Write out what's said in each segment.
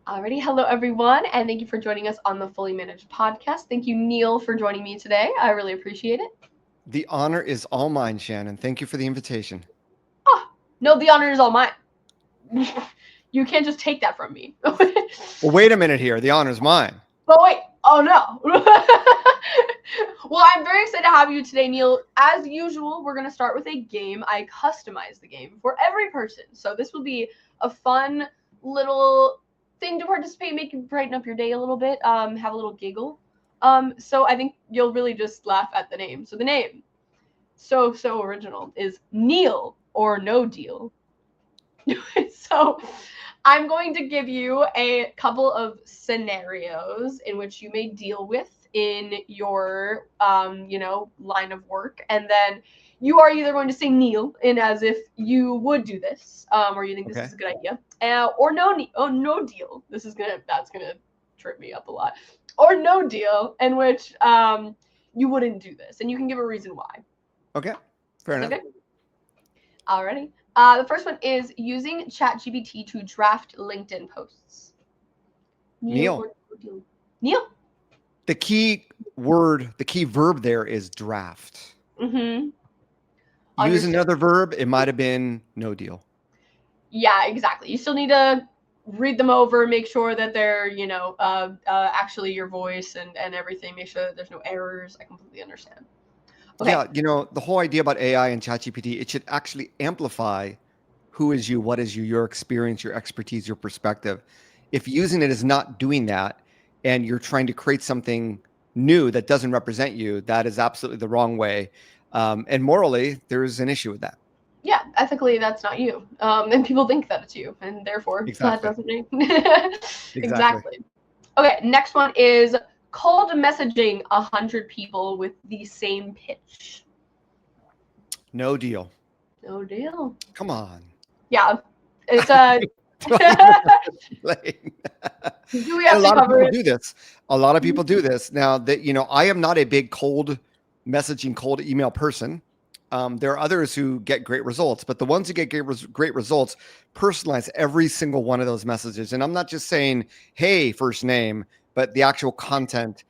Alrighty, hello everyone, and thank you for joining us on the Fully Managed podcast. Thank you, Neal, for joining me today. I really appreciate it. The honor is all mine, Shannon. Thank you for the invitation. Oh, no, the honor is all mine. You can't just take that from me. Well, wait a minute here. The honor is mine. But wait, oh no. Well, I'm very excited to have you today, Neal. As usual, we're going to start with a game. I customized the game for every person. So this will be a fun little thing to participate, make you brighten up your day a little bit, have a little giggle. So I think you'll really just laugh at the name. So the name, so original, is Neal or No Deal. So I'm going to give you a couple of scenarios in which you may deal with in your line of work, and then you are either going to say Neal in as if you would do this, or you think this Okay. is a good idea, or no deal. That's gonna trip me up a lot. Or no deal, in which you wouldn't do this, and you can give a reason why. Okay. Fair enough. Okay. Alrighty. The first one is using ChatGPT to draft LinkedIn posts. Neal Neal. or no deal? Neal. The key word, the key verb there is draft. Mm-hmm. Use Understood. another verb. It might have been no deal. Yeah, exactly. You still need to read them over, make sure that they're, actually your voice and everything. Make sure that there's no errors. I completely understand. Okay. Yeah, the whole idea about AI and ChatGPT, it should actually amplify who is you, what is you, your experience, your expertise, your perspective. If using it is not doing that and you're trying to create something new that doesn't represent you, that is absolutely the wrong way. And morally, there's an issue with that. Yeah, ethically, that's not you. And people think that it's you, and therefore that Exactly. doesn't make Exactly. exactly. Okay, next one is cold messaging 100 people with the same pitch. No deal. No deal. Come on. Yeah, it's a. Lane. Do we And a have to lot of cover people it? do this. A lot of people do this. Now that, I am not a big cold messaging, cold email person. There are others who get great results, but the ones who get great results personalize every single one of those messages. And I'm not just saying, hey, first name, but the actual content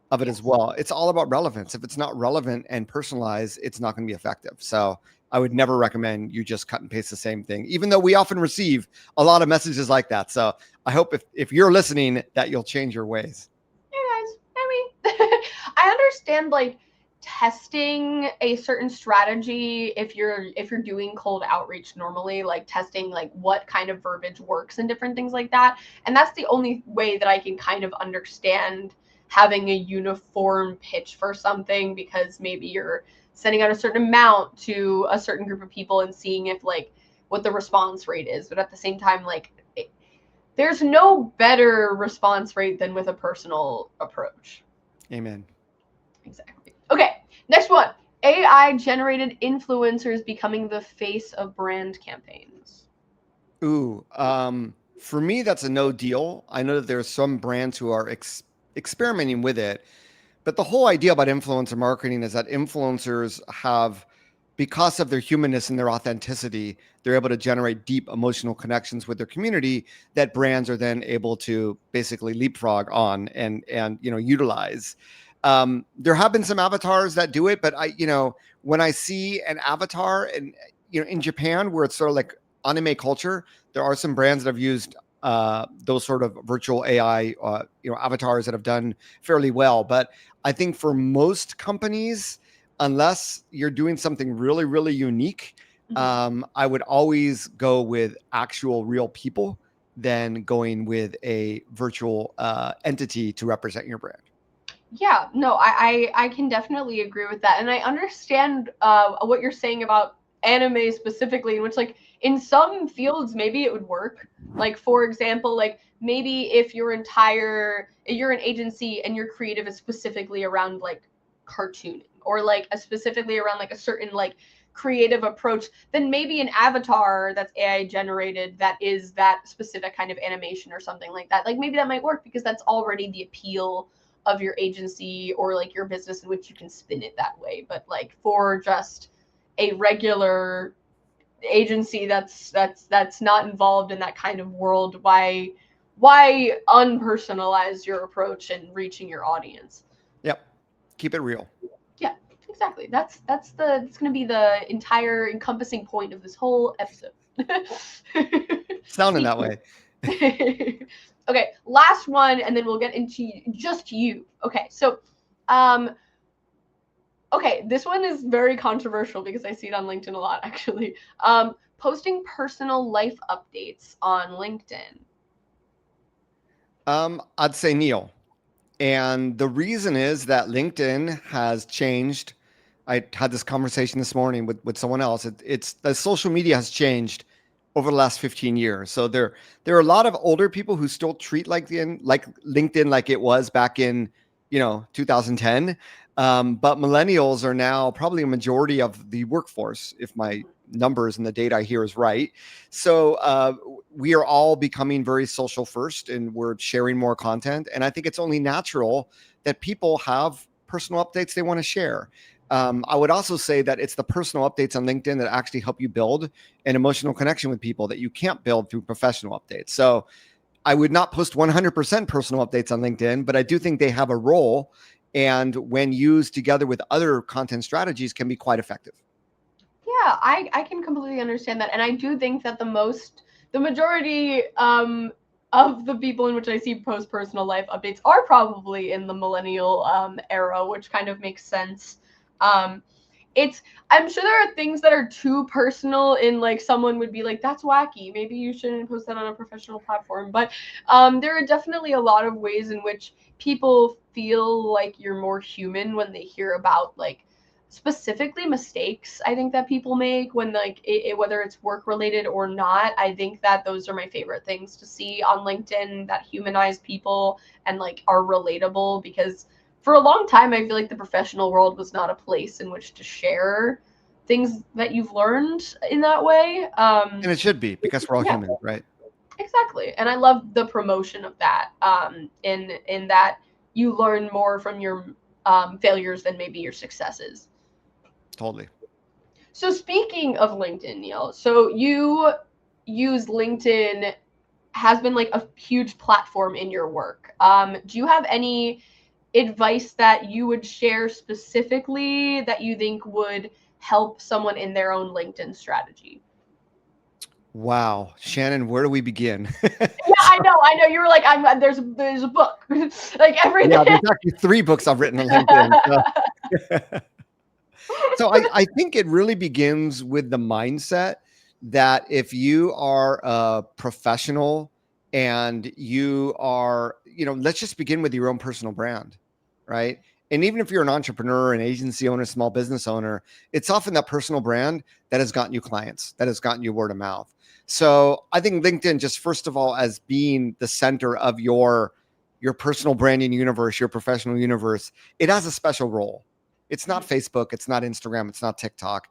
of it as Yes. well. It's all about relevance. If it's not relevant and personalized, it's not going to be effective. So I would never recommend you just cut and paste the same thing, even though we often receive a lot of messages like that. So I hope if you're listening that you'll change your ways. Yeah, guys. I mean, I understand like testing a certain strategy if you're doing cold outreach normally, like testing like what kind of verbiage works and different things like that. And that's the only way that I can kind of understand having a uniform pitch for something, because maybe you're sending out a certain amount to a certain group of people and seeing if like what the response rate is. But at the same time, like there's no better response rate than with a personal approach. Amen. Exactly. Okay, next one. AI generated influencers becoming the face of brand campaigns. Ooh, for me, that's a no deal. I know that there's some brands who are experimenting with it, but the whole idea about influencer marketing is that influencers have, because of their humanness and their authenticity, they're able to generate deep emotional connections with their community that brands are then able to basically leapfrog on and utilize. There have been some avatars that do it, but when I see an avatar and in Japan where it's sort of like anime culture, there are some brands that have used those sort of virtual AI avatars that have done fairly well. But I think for most companies, unless you're doing something really, really unique, Mhm. I would always go with actual real people than going with a virtual entity to represent your brand. Yeah, no, I can definitely agree with that, and I understand what you're saying about anime specifically, in which like in some fields maybe it would work. Like for example, like maybe if you're an agency and your creative is specifically around like cartooning, or like specifically around like a certain like creative approach, then maybe an avatar that's AI generated that is that specific kind of animation or something like that. Like maybe that might work because that's already the appeal of your agency or like your business in which you can spin it that way. But like for just a regular agency that's not involved in that kind of world, why unpersonalize your approach and reaching your audience? Yep. Keep it real. Yeah, exactly. That's gonna be the entire encompassing point of this whole episode. Sounding that Speaking. way. Okay, last one, and then we'll get into just you. Okay, so, um, okay, this one is very controversial because I see it on LinkedIn a lot, actually. Posting personal life updates on LinkedIn. I'd say Neal. And the reason is that LinkedIn has changed. I had this conversation this morning with someone else. It's the social media has changed over the last 15 years. So there are a lot of older people who still treat like LinkedIn like it was back in 2010. But millennials are now probably a majority of the workforce, if my numbers and the data I hear is right. So we are all becoming very social first, and we're sharing more content. And I think it's only natural that people have personal updates they want to share. I would also say that it's the personal updates on LinkedIn that actually help you build an emotional connection with people that you can't build through professional updates. So I would not post 100% personal updates on LinkedIn, but I do think they have a role. And when used together with other content strategies, can be quite effective. Yeah, I can completely understand that, and I do think that the majority of the people in which I see post personal life updates are probably in the millennial era, which kind of makes sense. Um, it's I'm sure there are things that are too personal in like someone would be like that's wacky. Maybe you shouldn't post that on a professional platform. But there are definitely a lot of ways in which people feel like you're more human when they hear about like specifically mistakes I think that people make when like whether it's work related or not. I think that those are my favorite things to see on LinkedIn that humanize people and like are relatable because for a long time, I feel like the professional world was not a place in which to share things that you've learned in that way. And it should be because we're all Yeah, human, right? exactly. And I love the promotion of that. In that you learn more from your failures than maybe your successes. Totally. So speaking of LinkedIn, Neal, so you use LinkedIn has been like a huge platform in your work. Do you have any advice that you would share specifically that you think would help someone in their own LinkedIn strategy? Wow. Shannon, where do we begin? Yeah, I know. You were like, there's a book, like Yeah, everything. there's actually 3 books I've written on LinkedIn. So I think it really begins with the mindset that if you are a professional and you are, let's just begin with your own personal brand, right? And even if you're an entrepreneur, an agency owner, small business owner, it's often that personal brand that has gotten you clients, that has gotten you word of mouth. So I think LinkedIn, just first of all, as being the center of your personal branding universe, your professional universe, it has a special role. It's not Facebook, it's not Instagram, it's not TikTok.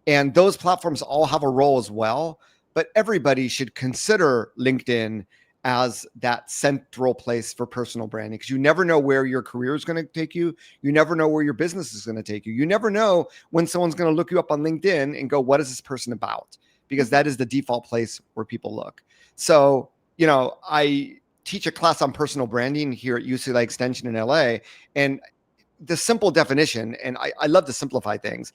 And those platforms all have a role as well. But everybody should consider LinkedIn as that central place for personal branding because you never know where your career is going to take you. You never know where your business is going to take you. You never know when someone's going to look you up on LinkedIn and go, what is this person about? Because that is the default place where people look. So, I teach a class on personal branding here at UCLA Extension in LA. And the simple definition, and I love to simplify things.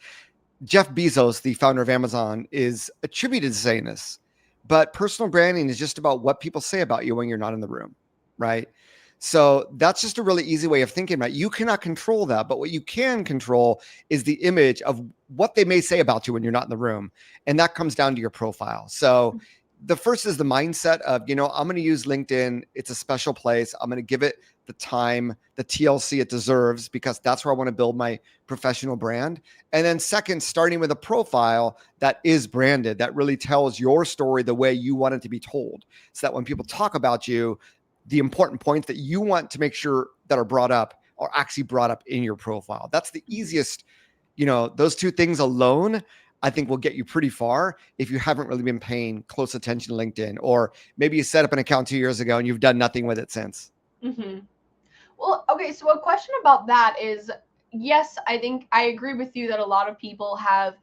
Jeff Bezos, the founder of Amazon, is attributed to saying this, but personal branding is just about what people say about you when you're not in the room, right? So that's just a really easy way of thinking about it. You cannot control that, but what you can control is the image of what they may say about you when you're not in the room. And that comes down to your profile. So the first is the mindset of, I'm going to use LinkedIn. It's a special place. I'm going to give it the time, the TLC it deserves, because that's where I want to build my professional brand. And then second, starting with a profile that is branded, that really tells your story the way you want it to be told. So that when people talk about you, the important points that you want to make sure that are brought up are actually brought up in your profile. That's the easiest, those 2 things alone, I think will get you pretty far if you haven't really been paying close attention to LinkedIn, or maybe you set up an account 2 years ago and you've done nothing with it since. Mm-hmm. Well, okay, so a question about that is yes, I think I agree with you that a lot of people have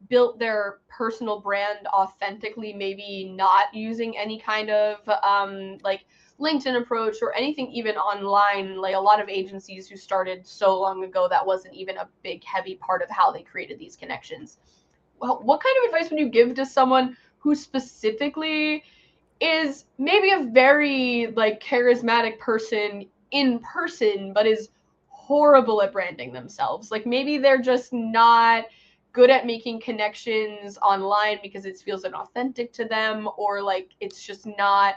built their personal brand authentically, maybe not using any kind of like LinkedIn approach or anything even online, like a lot of agencies who started so long ago, that wasn't even a big heavy part of how they created these connections. Well, what kind of advice would you give to someone who specifically is maybe a very like charismatic person in person, but is horrible at branding themselves? Like maybe they're just not good at making connections online because it feels inauthentic to them, or like it's just not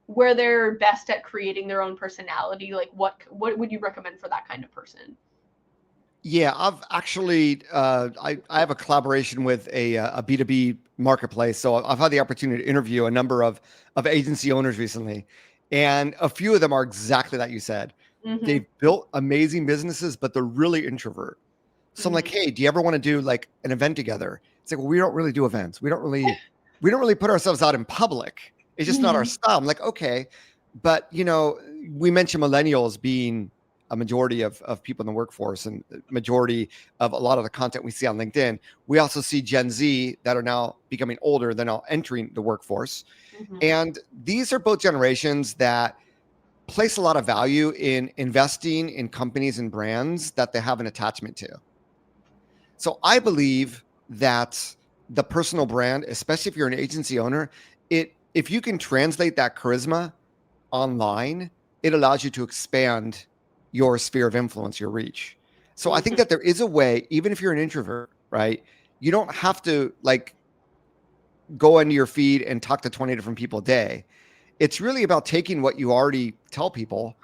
where they're best at creating their own personality. Like what would you recommend for that kind of person? Yeah, I've actually I have a collaboration with a B2B marketplace, so I've had the opportunity to interview a number of agency owners recently, and a few of them are exactly that you said. Mm-hmm. They've built amazing businesses, but they're really introvert. So I'm like, Mm-hmm. hey, do you ever want to do like an event together? It's like, well, we don't really do events. We don't really put ourselves out in public. It's just not our Mm-hmm. style. I'm like, okay, but we mentioned millennials being a majority of people in the workforce and majority of a lot of the content we see on LinkedIn. We also see Gen Z that are now becoming older, they're now entering the workforce. Mm-hmm. And these are both generations that place a lot of value in investing in companies and brands that they have an attachment to. So I believe that the personal brand, especially if you're an agency owner, if you can translate that charisma online, it allows you to expand your sphere of influence, your reach. So I think Mm-hmm. that there is a way, even if you're an introvert, right? You don't have to like go into your feed and talk to 20 different people a day. It's really about taking what you already tell people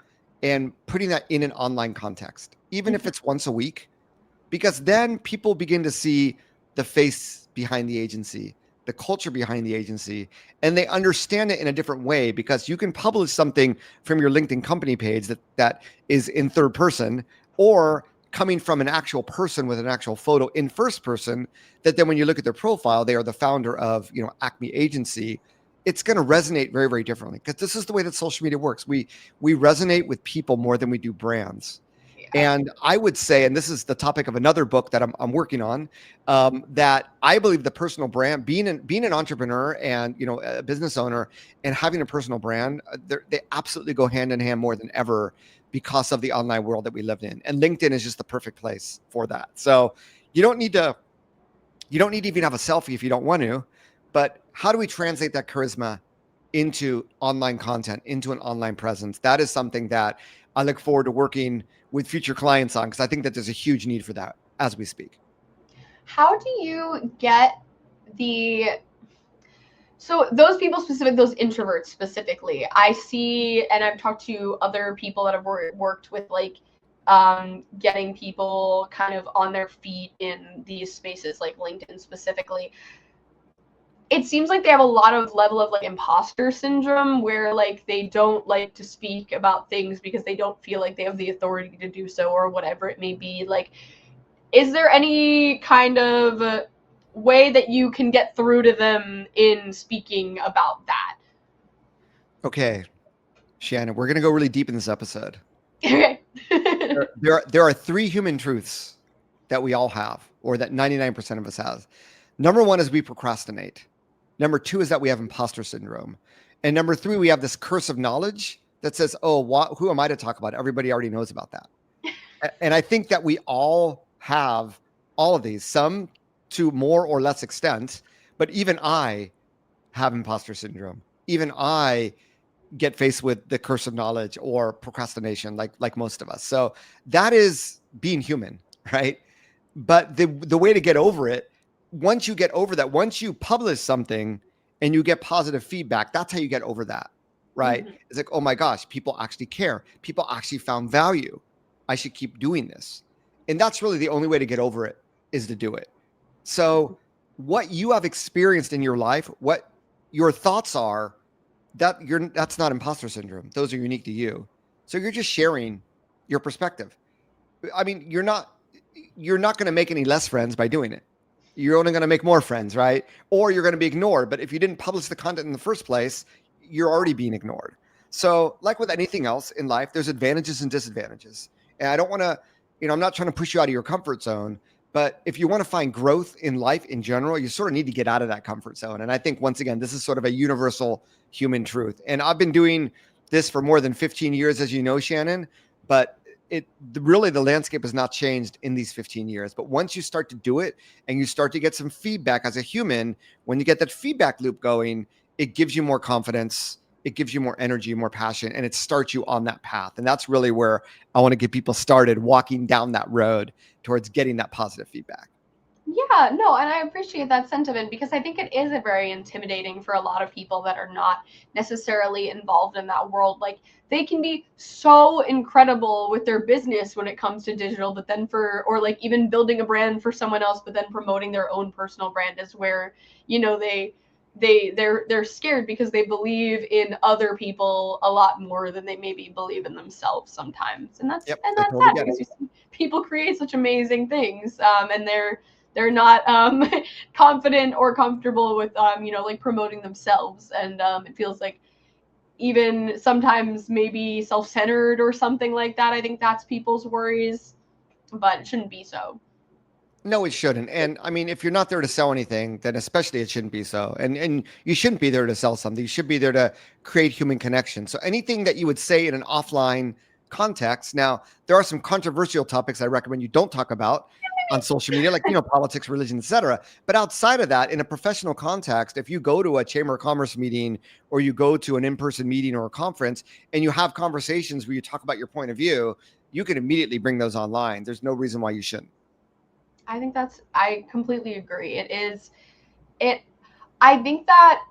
and putting that in an online context, even if Mm-hmm. it's once a week, because then people begin to see the face behind the agency, the culture behind the agency, and they understand it in a different way because you can publish something from your LinkedIn company page that is in third person or coming from an actual person with an actual photo in first person, that then when you look at their profile, they are the founder of, Acme Agency. It's going to resonate very, very differently because this is the way that social media works. We resonate with people more than we do brands. Yeah. And I would say, and this is the topic of another book that I'm working on, that I believe the personal brand, being an entrepreneur and a business owner, and having a personal brand, they absolutely go hand in hand more than ever because of the online world that we live in. And LinkedIn is just the perfect place for that. So you don't need to you don't need to even have a selfie if you don't want to. But how do we translate that charisma into online content, into an online presence? That is something that I look forward to working with future clients on because I think that there's a huge need for that as we speak. How do you get the so those people specific, those introverts specifically, I see, and I've talked to other people that have worked with like getting people kind of on their feet in these spaces, like LinkedIn specifically. It seems like they have a lot of level of like imposter syndrome where like they don't like to speak about things because they don't feel like they have the authority to do so or whatever it may be. Like, is there any kind of way that you can get through to them in speaking about that? Okay, Shannon, we're going to go really deep in this episode. Okay. There are three human truths that we all have, or that 99% of us have. Number one is we procrastinate. Number two is that we have imposter syndrome. And number three, we have this curse of knowledge that says, oh, who am I to talk about? Everybody already knows about that. And I think that we all have all of these, some to more or less extent, but even I have imposter syndrome. Even I get faced with the curse of knowledge or procrastination, like most of us. So that is being human, right? But the way to get over it, once you get over that, once you publish something and you get positive feedback, that's how you get over that, right? Mhm. It's like, oh my gosh, people actually care. People actually found value. I should keep doing this. And that's really the only way to get over it, is to do it. So what you have experienced in your life, what your thoughts are, that's not imposter syndrome. Those are unique to you. So you're just sharing your perspective. I mean, you're not going to make any less friends by doing it. You're only going to make more friends, right? Or you're going to be ignored. But if you didn't publish the content in the first place, you're already being ignored. So, like with anything else in life, there's advantages and disadvantages. And I don't want to, I'm not trying to push you out of your comfort zone. But if you want to find growth in life in general, you sort of need to get out of that comfort zone. And I think, once again, this is sort of a universal human truth. And I've been doing this for more than 15 years, as you know, Shannon, but really the landscape has not changed in these 15 years. But once you start to do it and you start to get some feedback as a human, when you get that feedback loop going, it gives you more confidence, it gives you more energy, more passion, and it starts you on that path. And that's really where I want to get people started walking down that road towards getting that positive feedback. Yeah, no, and I appreciate that sentiment because I think it is a very intimidating for a lot of people that are not necessarily involved in that world. Like they can be so incredible with their business when it comes to digital, but then or like even building a brand for someone else, but then promoting their own personal brand is where, you know, they're scared because they believe in other people a lot more than they maybe believe in themselves sometimes. And Yep, and I that's totally sad get it. because you see people create such amazing things, and they're not confident or comfortable with like promoting themselves, and it feels like even sometimes maybe self-centered or something like that. I think that's people's worries, but it shouldn't be so. No, it shouldn't. And I mean, if you're not there to sell anything, then especially it shouldn't be so. And you shouldn't be there to sell something. You should be there to create human connection. So anything that you would say in an offline context. Now, there are some controversial topics I recommend you don't talk about on social media, like politics, religion, etc. But outside of that, in a professional context, if you go to a chamber of commerce meeting or you go to an in-person meeting or a conference and you have conversations where you talk about your point of view, you can immediately bring those online. There's no reason why you shouldn't. I completely agree. It I think that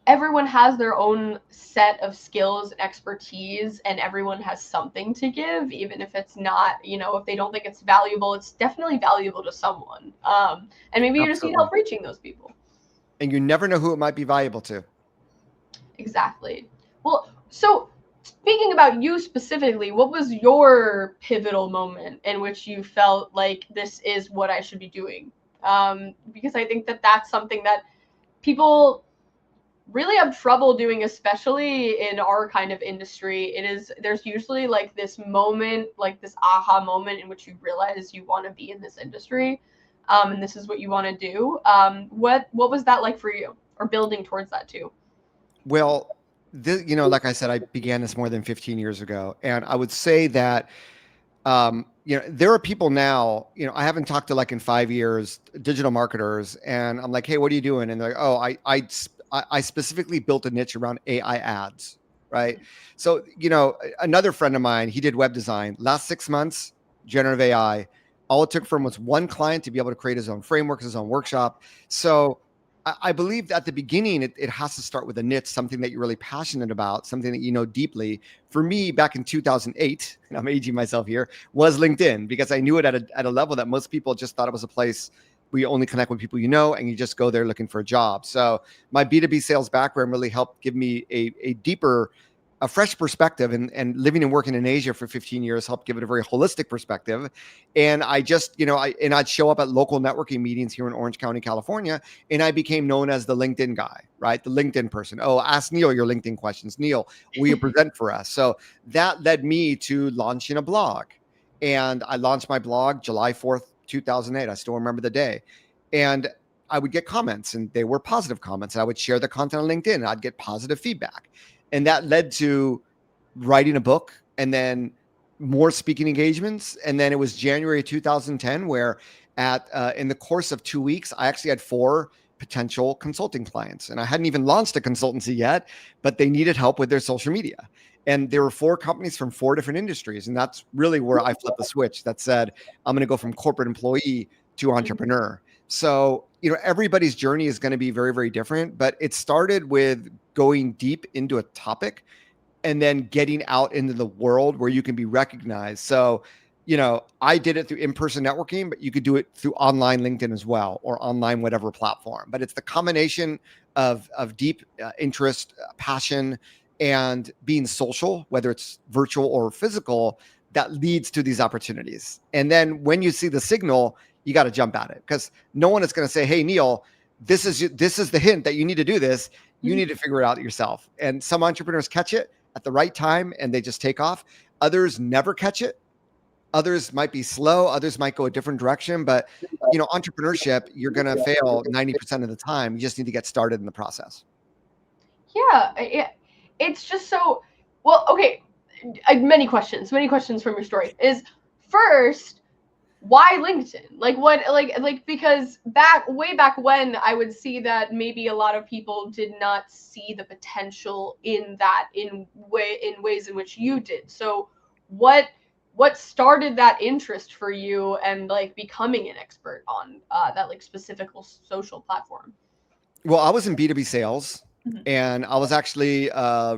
everyone has their own set of skills and expertise, and everyone has something to give, even if it's not, if they don't think it's valuable, it's definitely valuable to someone, and maybe you just need Absolutely. help reaching those people. And you never know who it might be valuable to. Exactly. Well, so speaking about you specifically, what was your pivotal moment in which you felt like this is what I should be doing? Because I think that that's something that people really have trouble doing, especially in our kind of industry. There's usually like this moment, like this aha moment in which you realize you want to be in this industry, and this is what you want to do. What was that like for you, or building towards that too? Well, like I said, I began this more than 15 years ago. And I would say that, there are people now, I haven't talked to like in 5 years, digital marketers. And I'm like, hey, what are you doing? And they're like, oh, I specifically built a niche around AI ads. Right. So, another friend of mine, he did web design last 6 months, generative AI. All it took for him was one client to be able to create his own framework, his own workshop. So I believe that at the beginning, it has to start with a niche, something that you're really passionate about, something that you know deeply. For me, back in 2008, and I'm aging myself here, was LinkedIn, because I knew it at a level that most people just thought it was a place where you only connect with people you know and you just go there looking for a job. So my B2B sales background really helped give me a deeper, a fresh perspective, and living and working in Asia for 15 years helped give it a very holistic perspective. And I just, I'd show up at local networking meetings here in Orange County, California, and I became known as the LinkedIn guy, right? The LinkedIn person. Oh, ask Neal your LinkedIn questions. Neal, will you present for us? So that led me to launching a blog. And I launched my blog July 4th, 2008. I still remember the day. And I would get comments, and they were positive comments. I would share the content on LinkedIn and I'd get positive feedback. And that led to writing a book, and then more speaking engagements. And then it was January 2010 where in the course of 2 weeks, I actually had 4 potential consulting clients, and I hadn't even launched a consultancy yet, but they needed help with their social media. And there were 4 companies from 4 different industries. And that's really where I flipped the switch that said, I'm going to go from corporate employee to entrepreneur. So, everybody's journey is going to be very, very different, but it started with going deep into a topic and then getting out into the world where you can be recognized. So, I did it through in-person networking, but you could do it through online LinkedIn as well, or online whatever platform. But it's the combination of deep interest, passion, and being social, whether it's virtual or physical, that leads to these opportunities. And then when you see the signal, you got to jump at it, because no one is going to say, "Hey, Neal, this is the hint that you need to do this." You need to figure it out yourself. And some entrepreneurs catch it at the right time and they just take off. Others never catch it. Others might be slow. Others might go a different direction. But, entrepreneurship, you're going to fail 90% of the time. You just need to get started in the process. Yeah, it's just so. Well, okay, many questions from your story. Is first, why LinkedIn? Like what like because way back when I would see that maybe a lot of people did not see the potential in that in ways in which you did. So what what started that interest for you and like becoming an expert on that like specific social platform? Well, I was in B2B sales, Mhm. and I was actually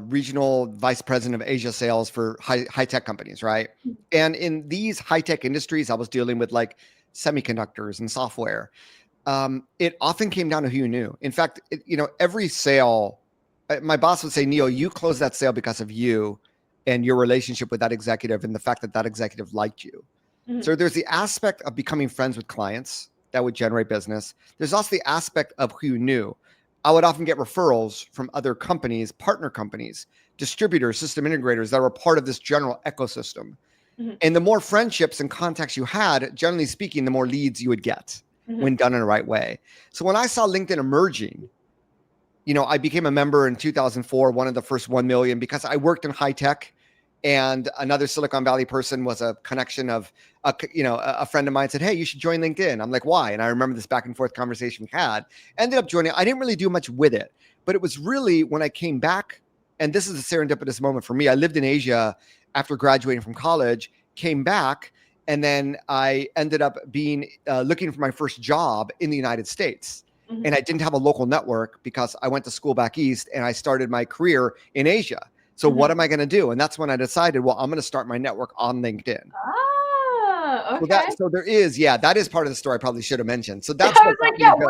regional vice president of Asia sales for high tech companies, right? And in these high tech industries, I was dealing with like semiconductors and software. It often came down to who you knew. In fact, every sale, my boss would say, Neil, you closed that sale because of you and your relationship with that executive and the fact that that executive liked you. Mhm. So there's the aspect of becoming friends with clients that would generate business. There's also the aspect of who you knew. I would often get referrals from other companies, partner companies, distributors, system integrators that were part of this general ecosystem. Mhm. And the more friendships and contacts you had, generally speaking, the more leads you would get Mhm. when done in the right way. So when I saw LinkedIn emerging, I became a member in 2004, one of the first 1 million, because I worked in high tech, and another Silicon Valley person was a connection of a friend of mine said, hey, you should join LinkedIn. I'm like, why? And I remember this back and forth conversation we had. Ended up joining. I didn't really do much with it, but it was really when I came back, and this is a serendipitous moment for me. I lived in Asia after graduating from college, came back, and then I ended up being looking for my first job in the United States, Mhm. and I didn't have a local network because I went to school back east and I started my career in Asia. So what Mhm. am I going to do? And that's when I decided, well, I'm going to start my network on LinkedIn. Ah, So okay. there is, yeah, that is part of the story I probably should have mentioned. So I that's what was like, got me yeah, to go.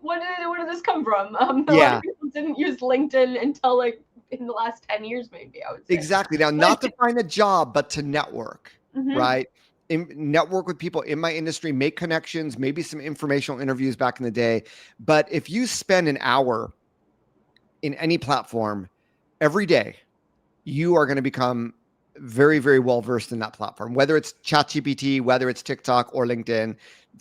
where where did this come from? A lot of Yeah, people didn't use LinkedIn until like in the last 10 years, maybe I would say. exactly. Now, Like, not to find a job, but to network, hmm right? Network with people in my industry, make connections, maybe some informational interviews back in the day. But if you spend an hour in any platform every day, you are going to become very, very well versed in that platform, whether it's ChatGPT, whether it's TikTok or LinkedIn.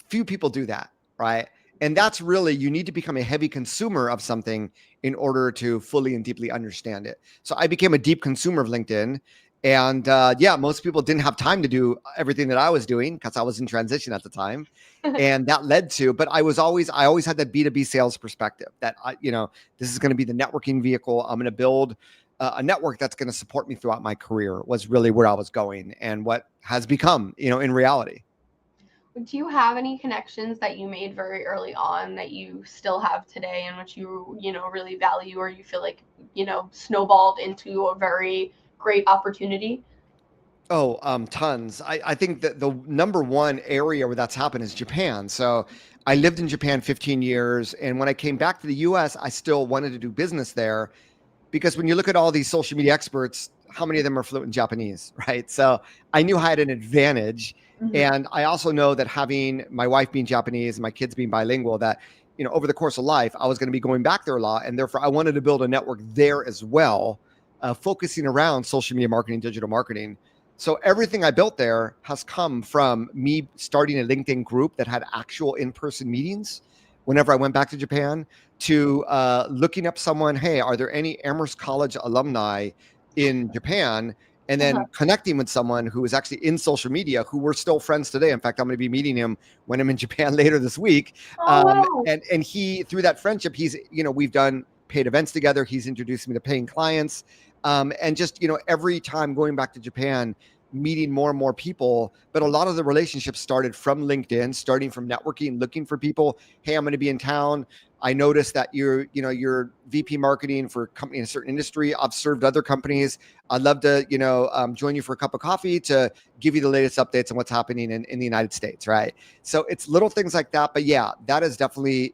Few people do that, right? And that's really, you need to become a heavy consumer of something in order to fully and deeply understand it. So I became a deep consumer of LinkedIn. And yeah, most people didn't have time to do everything that I was doing because I was in transition at the time. And that led to, but I always had that B2B sales perspective that, this is going to be the networking vehicle. I'm going to build a network that's going to support me throughout my career was really where I was going and what has become, in reality. do you have any connections that you made very early on that you still have today and which you know really value or you feel like snowballed into a very great opportunity? Oh, tons. I think that the number one area where that's happened is Japan. So I lived in Japan 15 years. And when I came back to the US, I still wanted to do business there because when you look at all these social media experts, how many of them are fluent in Japanese, right? So I knew I had an advantage. Hmm. And I also know that having my wife being Japanese and my kids being bilingual, that, over the course of life, I was going to be going back there a lot. And therefore, I wanted to build a network there as well, focusing around social media marketing, digital marketing. So everything I built there has come from me starting a LinkedIn group that had actual in-person meetings whenever I went back to Japan, to looking up someone, hey, are there any Amherst College alumni in Japan? And Uh-huh. then connecting with someone who is actually in social media, who we're still friends today. In fact, I'm going to be meeting him when I'm in Japan later this week. Oh wow. And he, through that friendship, we've done paid events together. He's introduced me to paying clients. And just, every time going back to Japan, meeting more and more people. But a lot of the relationships started from LinkedIn, starting from networking, looking for people. Hey, I'm going to be in town. I noticed that you're VP marketing for a company in a certain industry. I've served other companies. I'd love to, join you for a cup of coffee to give you the latest updates on what's happening in the United States, right? So it's little things like that. But yeah, that has definitely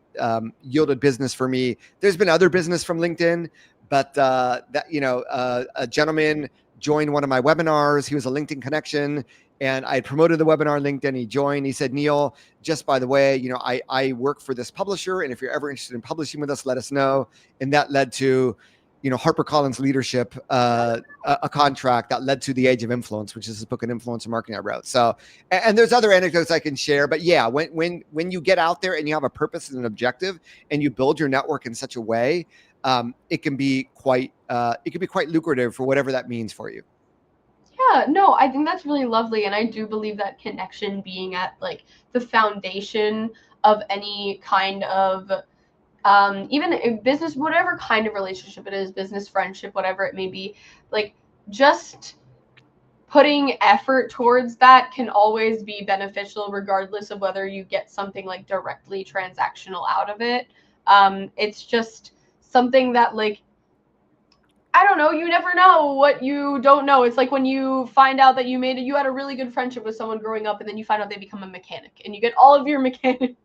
yielded business for me. There's been other business from LinkedIn, but a gentleman joined one of my webinars. He was a LinkedIn connection, and I promoted the webinar LinkedIn. He joined. He said, Neil, just by the way, I work for this publisher, and if you're ever interested in publishing with us, let us know. And that led to, HarperCollins Leadership, a contract that led to The Age of Influence, which is a book on influencer marketing I wrote. So, and there's other anecdotes I can share, but yeah, when you get out there and you have a purpose and an objective, and you build your network in such a way, it can be quite lucrative for whatever that means for you. Yeah, no, I think that's really lovely, and I do believe that connection being at like the foundation of any kind of even a business, whatever kind of relationship it is, business, friendship, whatever it may be, like just putting effort towards that can always be beneficial, regardless of whether you get something like directly transactional out of it. It's just something that like I don't know. You never know what you don't know. It's like when you find out that you had a really good friendship with someone growing up, and then you find out they become a mechanic, and you get all of your mechanic,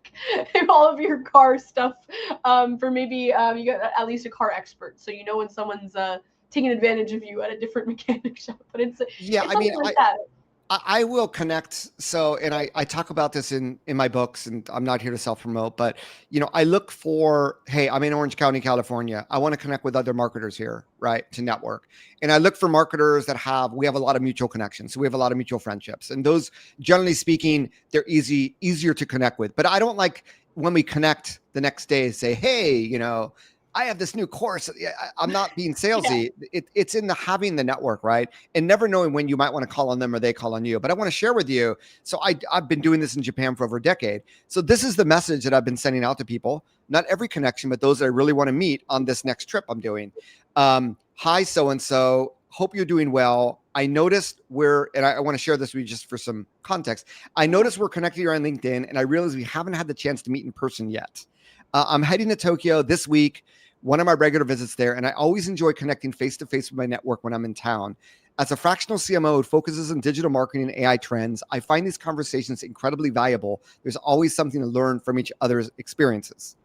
all of your car stuff, for maybe you get at least a car expert, so you know when someone's taking advantage of you at a different mechanic shop. But Yeah, it's I mean, something like that. I will connect. So, and I talk about this in my books, and I'm not here to self promote, but I look for, hey, I'm in Orange County, California. I want to connect with other marketers here, right? To network. And I look for marketers that we have a lot of mutual connections. So we have a lot of mutual friendships. And those, generally speaking, they're easier to connect with. But I don't like when we connect the next day, say, hey, I have this new course. I'm not being Yeah. salesy. It's in the having the network, right? And never knowing when you might want to call on them or they call on you. But I want to share with you. So I've been doing this in Japan for over a decade. So this is the message that I've been sending out to people. Not every connection, but those that I really want to meet on this next trip I'm doing. Hi, so-and-so. Hope you're doing well. I noticed and I want to share this with you just for some context. I noticed we're connected here on LinkedIn, and I realized we haven't had the chance to meet in person yet. I'm heading to Tokyo this week, one of my regular visits there, and I always enjoy connecting face-to-face with my network when I'm in town. As a fractional CMO who focuses on digital marketing and AI trends, I find these conversations incredibly valuable. There's always something to learn from each other's experiences.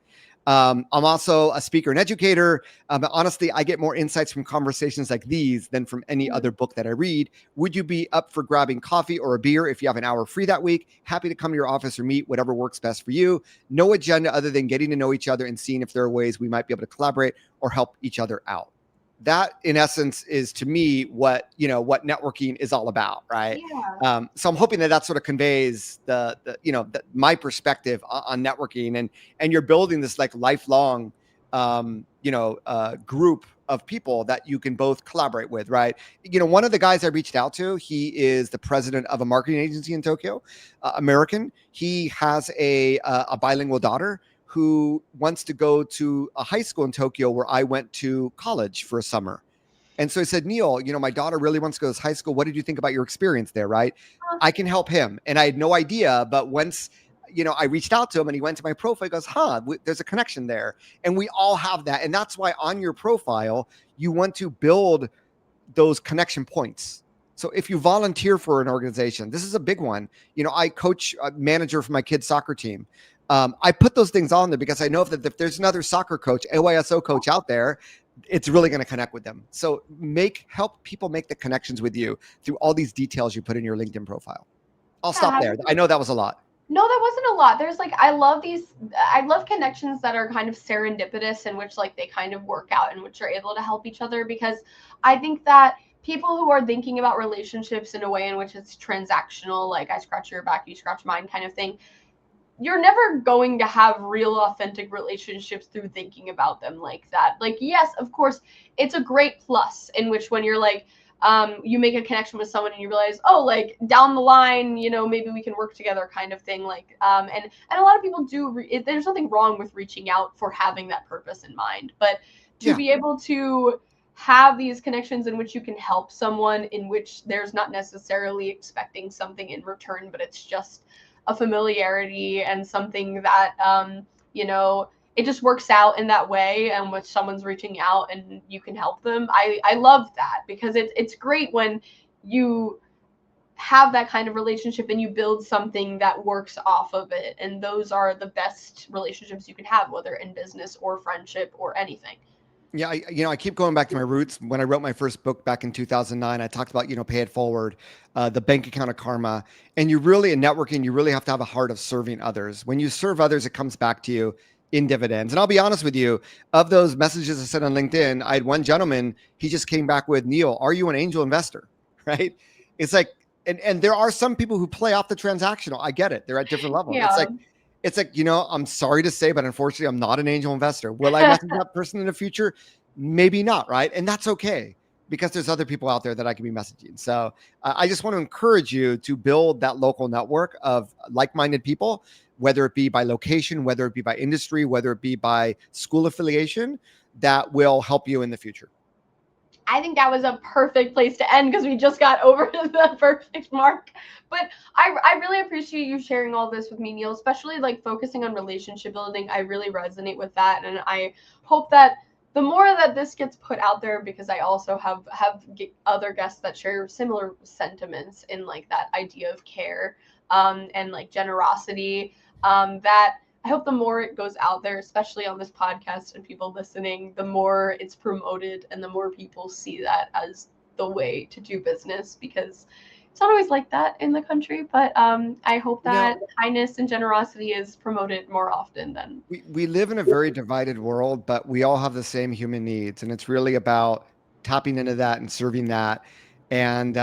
I'm also a speaker and educator. Honestly, I get more insights from conversations like these than from any other book that I read. Would you be up for grabbing coffee or a beer if you have an hour free that week? Happy to come to your office or meet, whatever works best for you. No agenda other than getting to know each other and seeing if there are ways we might be able to collaborate or help each other out. That, in essence, is to me what networking is all about, right? Yeah. So I'm hoping that sort of conveys my perspective on networking, and you're building this like lifelong group of people that you can both collaborate with, right? One of the guys I reached out to, he is the president of a marketing agency in Tokyo, American. He has a bilingual daughter who wants to go to a high school in Tokyo where I went to college for a summer. And so I said, Neal, my daughter really wants to go to high school. What did you think about your experience there? Right. I can help him. And I had no idea. But once, I reached out to him and he went to my profile, he goes, there's a connection there. And we all have that. And that's why on your profile, you want to build those connection points. So if you volunteer for an organization, this is a big one. I coach a manager for my kids' soccer team. I put those things on there because I know that if there's another soccer coach, AYSO coach out there, it's really going to connect with them. So help people make the connections with you through all these details you put in your LinkedIn profile. I'll stop there. I know that was a lot. No, that wasn't a lot. There's like I love connections that are kind of serendipitous, in which like they kind of work out and which are able to help each other, because I think that people who are thinking about relationships in a way in which it's transactional, like I scratch your back, you scratch mine kind of thing, you're never going to have real authentic relationships through thinking about them like that. Like, yes, of course, it's a great plus in which when you're like, you make a connection with someone and you realize, oh, like down the line, maybe we can work together kind of thing. Like, and a lot of people do, there's nothing wrong with reaching out for having that purpose in mind, but to be able to have these connections in which you can help someone, in which there's not necessarily expecting something in return, but it's just a familiarity and something that it just works out in that way, and when someone's reaching out and you can help them. I love that, because it's great when you have that kind of relationship and you build something that works off of it, and those are the best relationships you can have, whether in business or friendship or anything. Yeah, I keep going back to my roots. When I wrote my first book back in 2009, I talked about, pay it forward, the bank account of karma. And in networking, you really have to have a heart of serving others. When you serve others, it comes back to you in dividends. And I'll be honest with you, of those messages I sent on LinkedIn, I had one gentleman, he just came back with, Neal, are you an angel investor? Right? It's like, and there are some people who play off the transactional. I get it. They're at different levels. It's Yeah. like, it's like, I'm sorry to say, but unfortunately, I'm not an angel investor. Will I message that person in the future? Maybe not, right? And that's okay because there's other people out there that I can be messaging. So I just want to encourage you to build that local network of like-minded people, whether it be by location, whether it be by industry, whether it be by school affiliation, that will help you in the future. I think that was a perfect place to end because we just got over the perfect mark. But I really appreciate you sharing all this with me, Neal, especially like focusing on relationship building. I really resonate with that. And I hope that the more that this gets put out there, because I also have other guests that share similar sentiments in like that idea of care and like generosity, that I hope the more it goes out there, especially on this podcast and people listening, the more it's promoted and the more people see that as the way to do business, because it's not always like that in the country. But I hope You know, that kindness and generosity is promoted more often than. we live in a very divided world, but we all have the same human needs, and it's really about tapping into that and serving that. And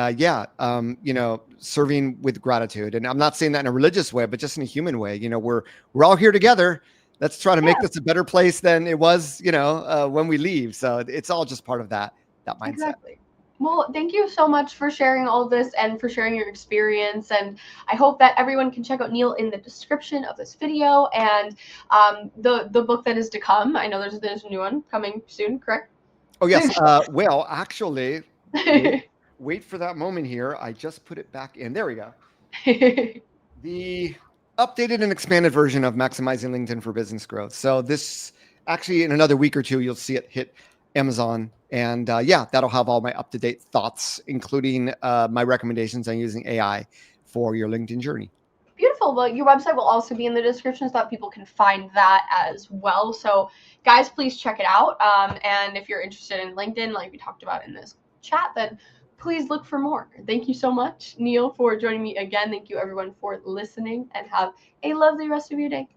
serving with gratitude. And I'm not saying that in a religious way, but just in a human way. We're all here together. Let's try to make Yeah, this a better place than it was, when we leave. So it's all just part of that mindset. exactly. Well, thank you so much for sharing all this and for sharing your experience. And I hope that everyone can check out Neal in the description of this video and the book that is to come. I know there's a new one coming soon, correct? Oh yes. Well, actually, wait for that moment here. I just put it back in. There we go. The updated and expanded version of Maximizing LinkedIn for Business Growth. So this actually in another week or two, you'll see it hit Amazon. And that'll have all my up-to-date thoughts, including my recommendations on using AI for your LinkedIn journey. Beautiful. Well, your website will also be in the description so that people can find that as well. So, guys, please check it out. And if you're interested in LinkedIn, like we talked about in this chat, then please look for more. Thank you so much, Neal, for joining me again. Thank you, everyone, for listening, and have a lovely rest of your day.